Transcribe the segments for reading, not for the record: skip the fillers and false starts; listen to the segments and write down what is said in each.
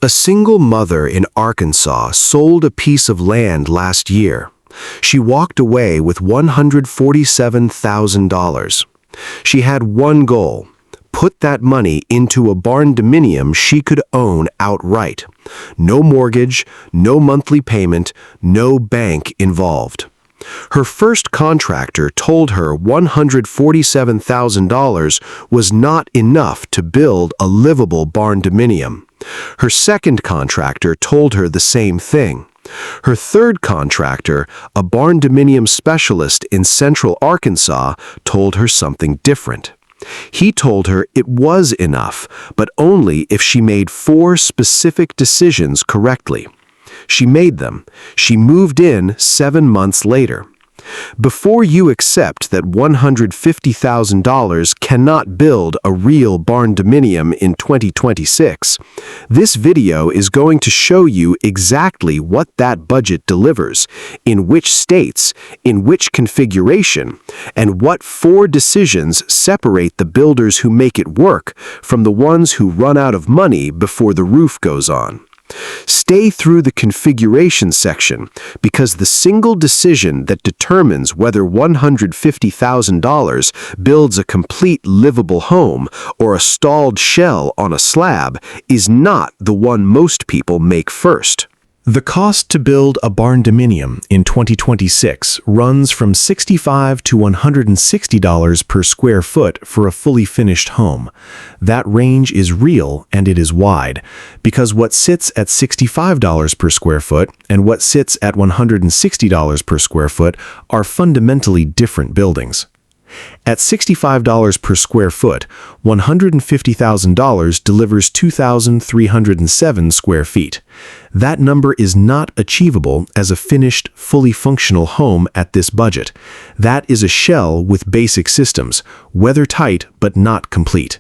A single mother in Arkansas sold a piece of land last year. She walked away with $147,000. She had one goal: put that money into a barndominium she could own outright. No mortgage, no monthly payment, no bank involved. Her first contractor told her $147,000 was not enough to build a livable barndominium. Her second contractor told her the same thing. Her third contractor, a barndominium specialist in central Arkansas, told her something different. He told her it was enough, but only if she made 4 specific decisions correctly. She made them. She moved in 7 months later. Before you accept that $150,000 cannot build a real barndominium in 2026, this video is going to show you exactly what that budget delivers, in which states, in which configuration, and what 4 decisions separate the builders who make it work from the ones who run out of money before the roof goes on. Stay through the configuration section, because the single decision that determines whether $150,000 builds a complete livable home or a stalled shell on a slab is not the one most people make first. The cost to build a barndominium in 2026 runs from $65 to $160 per square foot for a fully finished home. That range is real and it is wide, because what sits at $65 per square foot and what sits at $160 per square foot are fundamentally different buildings. At $65 per square foot, $150,000 delivers 2,307 square feet. That number is not achievable as a finished, fully functional home at this budget. That is a shell with basic systems, weather-tight but not complete.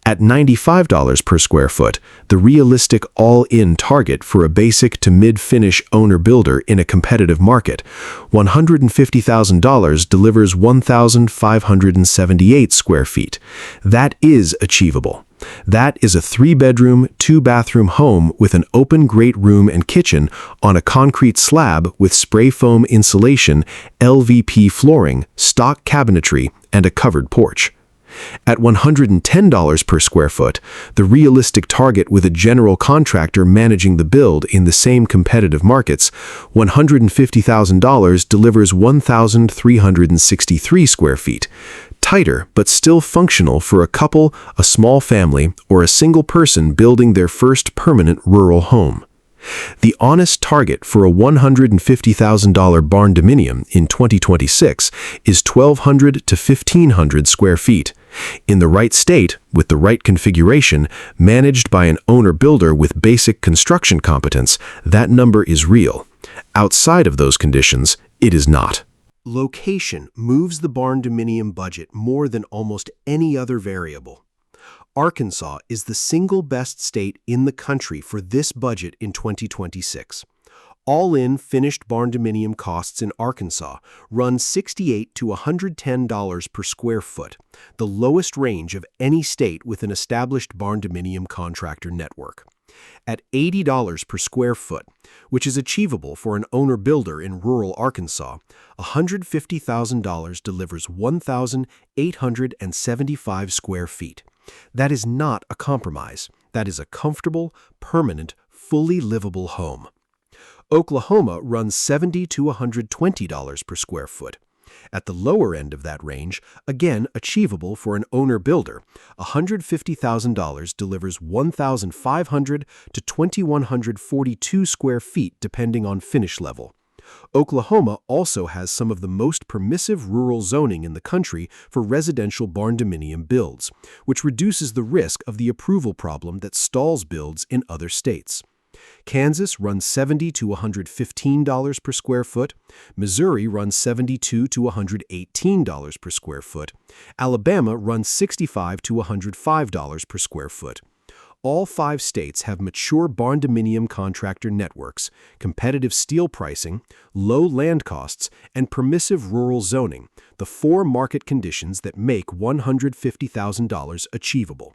At $95 per square foot, the realistic all-in target for a basic to mid-finish owner-builder in a competitive market, $150,000 delivers 1,578 square feet. That is achievable. That is a 3-bedroom, 2-bathroom home with an open great room and kitchen on a concrete slab with spray foam insulation, LVP flooring, stock cabinetry, and a covered porch. At $110 per square foot, the realistic target with a general contractor managing the build in the same competitive markets, $150,000 delivers 1,363 square feet. Tighter, but still functional for a couple, a small family, or a single person building their first permanent rural home. The honest target for a $150,000 barndominium in 2026 is 1,200 to 1,500 square feet. In the right state, with the right configuration, managed by an owner-builder with basic construction competence, that number is real. Outside of those conditions, it is not. Location moves the barndominium budget more than almost any other variable. Arkansas is the single best state in the country for this budget in 2026. All-in finished barndominium costs in Arkansas run $68 to $110 per square foot, the lowest range of any state with an established barndominium contractor network. At $80 per square foot, which is achievable for an owner-builder in rural Arkansas, $150,000 delivers 1,875 square feet. That is not a compromise. That is a comfortable, permanent, fully livable home. Oklahoma runs $70 to $120 per square foot. At the lower end of that range, again achievable for an owner-builder, $150,000 delivers 1,500 to 2,142 square feet depending on finish level. Oklahoma also has some of the most permissive rural zoning in the country for residential barndominium builds, which reduces the risk of the approval problem that stalls builds in other states. Kansas runs $70 to $115 per square foot. Missouri runs $72 to $118 per square foot. Alabama runs $65 to $105 per square foot. All 5 states have mature barndominium contractor networks, competitive steel pricing, low land costs, and permissive rural zoning, the 4 market conditions that make $150,000 achievable.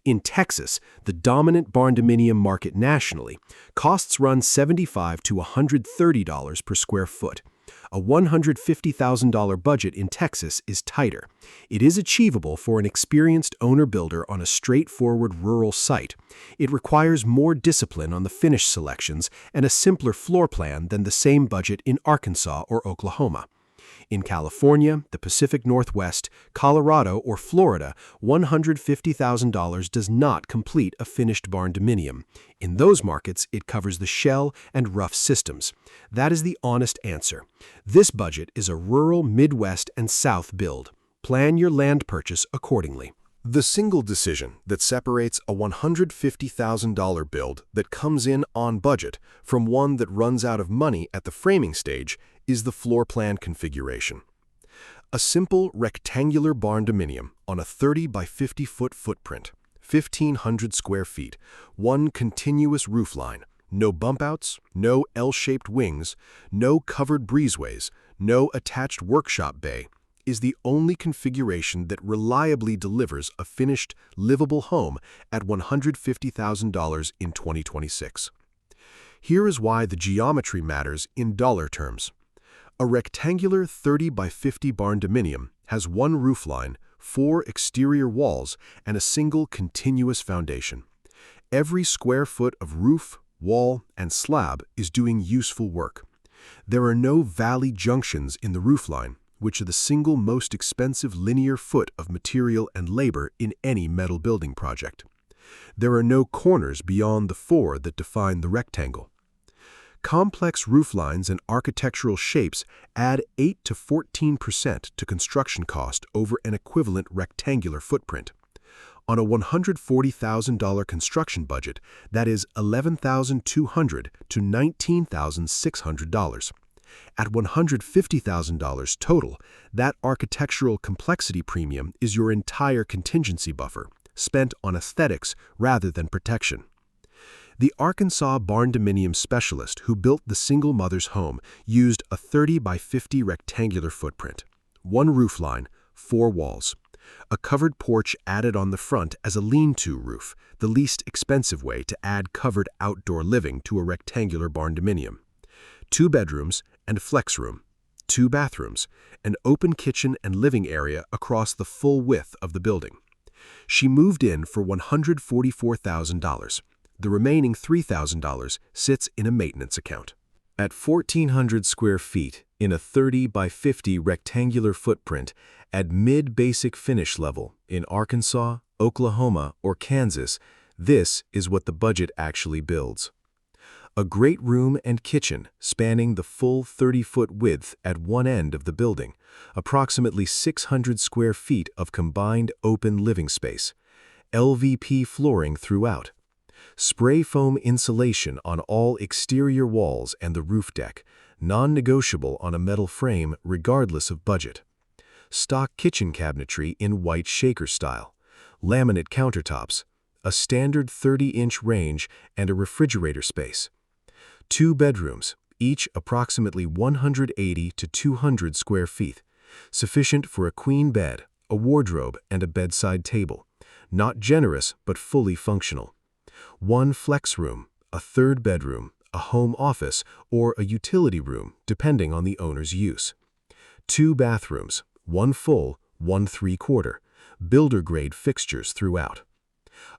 In Texas, the dominant barndominium market nationally, costs run $75 to $130 per square foot. A $150,000 budget in Texas is tighter. It is achievable for an experienced owner-builder on a straightforward rural site. It requires more discipline on the finish selections and a simpler floor plan than the same budget in Arkansas or Oklahoma. In California, the Pacific Northwest, Colorado, or Florida, $150,000 does not complete a finished barndominium. In those markets, it covers the shell and rough systems. That is the honest answer. This budget is a rural Midwest and South build. Plan your land purchase accordingly. The single decision that separates a $150,000 build that comes in on budget from one that runs out of money at the framing stage is the floor plan configuration. A simple rectangular barndominium on a 30 by 50 foot footprint, 1,500 square feet, one continuous roof line, no bump outs, no L-shaped wings, no covered breezeways, no attached workshop bay, is the only configuration that reliably delivers a finished, livable home at $150,000 in 2026. Here is why the geometry matters in dollar terms. A rectangular 30 by 50 barndominium has one roofline, 4 exterior walls, and a single continuous foundation. Every square foot of roof, wall, and slab is doing useful work. There are no valley junctions in the roofline, which are the single most expensive linear foot of material and labor in any metal building project. There are no corners beyond the 4 that define the rectangle. Complex rooflines and architectural shapes add 8 to 14% to construction cost over an equivalent rectangular footprint. On a $140,000 construction budget, that is $11,200 to $19,600. At $150,000 total, that architectural complexity premium is your entire contingency buffer, spent on aesthetics rather than protection. The Arkansas barndominium specialist who built the single mother's home used a 30 by 50 rectangular footprint, one roofline, 4 walls, a covered porch added on the front as a lean-to roof, the least expensive way to add covered outdoor living to a rectangular barndominium, 2 bedrooms and flex room, 2 bathrooms, an open kitchen and living area across the full width of the building. She moved in for $144,000. The remaining $3,000 sits in a maintenance account. At 1,400 square feet in a 30 by 50 rectangular footprint at mid-basic finish level in Arkansas, Oklahoma, or Kansas, this is what the budget actually builds. A great room and kitchen spanning the full 30-foot width at one end of the building, approximately 600 square feet of combined open living space, LVP flooring throughout, spray foam insulation on all exterior walls and the roof deck, non-negotiable on a metal frame regardless of budget. Stock kitchen cabinetry in white shaker style, laminate countertops, a standard 30-inch range and a refrigerator space. 2 bedrooms, each approximately 180 to 200 square feet, sufficient for a queen bed, a wardrobe, and a bedside table. Not generous, but fully functional. 1 flex room, a 3rd bedroom, a home office, or a utility room, depending on the owner's use. 2 bathrooms, 1 full, 1 3/4, builder-grade fixtures throughout.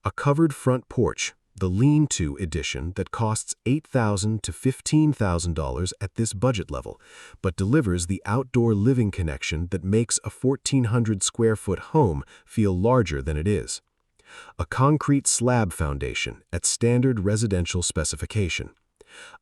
A covered front porch, the lean-to edition that costs $8,000 to $15,000 at this budget level, but delivers the outdoor living connection that makes a 1,400 square foot home feel larger than it is. A concrete slab foundation at standard residential specification.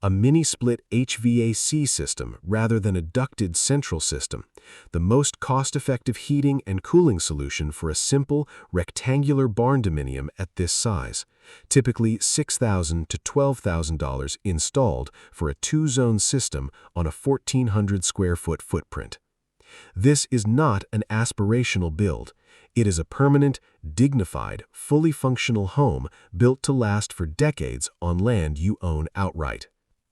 A mini-split HVAC system rather than a ducted central system, the most cost-effective heating and cooling solution for a simple, rectangular barndominium at this size, typically $6,000 to $12,000 installed for a 2-zone system on a 1,400 square foot footprint. This is not an aspirational build. It is a permanent, dignified, fully functional home built to last for decades on land you own outright.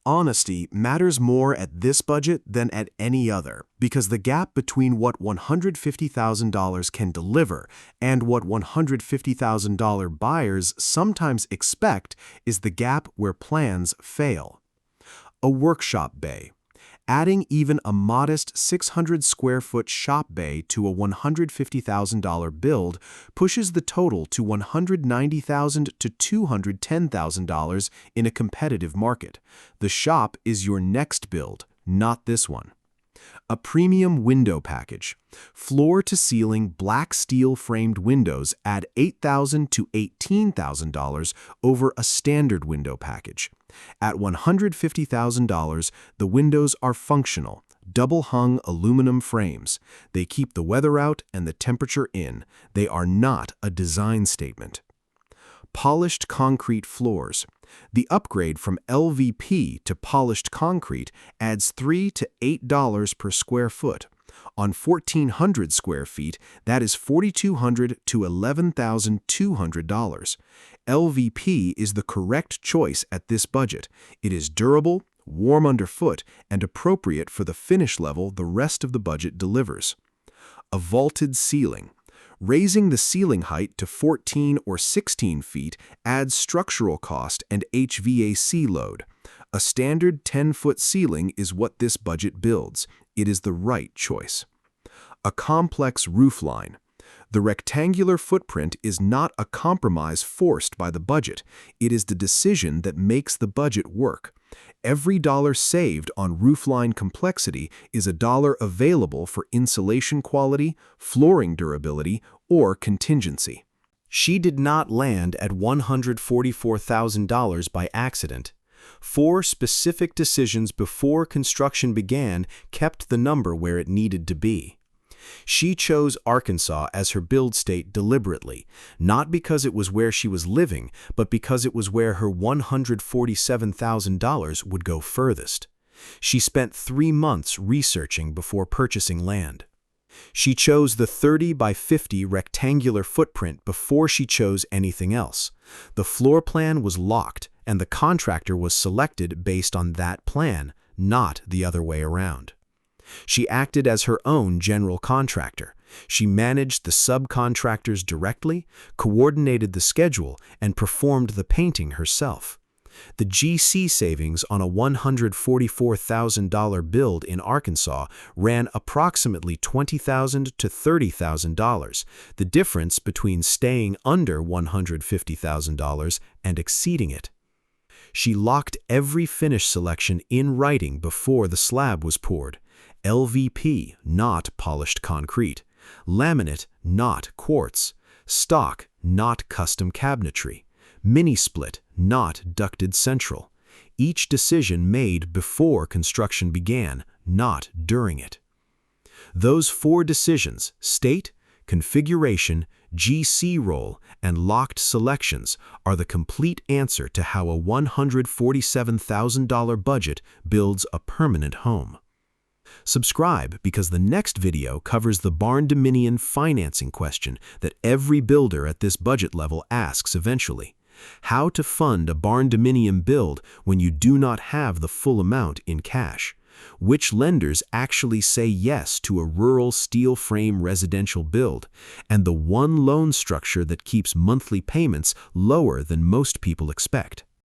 Honesty matters more at this budget than at any other, because the gap between what $150,000 can deliver and what $150,000 buyers sometimes expect is the gap where plans fail. A workshop bay. Adding even a modest 600 square foot shop bay to a $150,000 build pushes the total to $190,000 to $210,000 in a competitive market. The shop is your next build, not this one. A premium window package. Floor-to-ceiling black steel-framed windows add $8,000 to $18,000 over a standard window package. At $150,000, the windows are functional, double-hung aluminum frames. They keep the weather out and the temperature in. They are not a design statement. Polished concrete floors. The upgrade from LVP to polished concrete adds $3 to $8 per square foot. On 1,400 square feet, that is $4,200 to $11,200. LVP is the correct choice at this budget. It is durable, warm underfoot, and appropriate for the finish level the rest of the budget delivers. A vaulted ceiling. Raising the ceiling height to 14 or 16 feet adds structural cost and HVAC load. A standard 10-foot ceiling is what this budget builds. It is the right choice. A complex roofline. The rectangular footprint is not a compromise forced by the budget. It is the decision that makes the budget work. Every dollar saved on roofline complexity is a dollar available for insulation quality, flooring durability, or contingency. She did not land at $144,000 by accident. 4 specific decisions before construction began kept the number where it needed to be. She chose Arkansas as her build state deliberately, not because it was where she was living, but because it was where her $147,000 would go furthest. She spent 3 months researching before purchasing land. She chose the 30 by 50 rectangular footprint before she chose anything else. The floor plan was locked, and the contractor was selected based on that plan, not the other way around. She acted as her own general contractor. She managed the subcontractors directly, coordinated the schedule, and performed the painting herself. The GC savings on a $144,000 build in Arkansas ran approximately $20,000 to $30,000, the difference between staying under $150,000 and exceeding it. She locked every finish selection in writing before the slab was poured. LVP, not polished concrete. Laminate, not quartz. Stock, not custom cabinetry. Mini-split, not ducted central. Each decision made before construction began, not during it. Those 4 decisions, state, configuration, GC role, and locked selections, are the complete answer to how a $147,000 budget builds a permanent home. Subscribe because the next video covers the Barndominium financing question that every builder at this budget level asks eventually. How to fund a Barndominium build when you do not have the full amount in cash. Which lenders actually say yes to a rural steel frame residential build, and the one loan structure that keeps monthly payments lower than most people expect.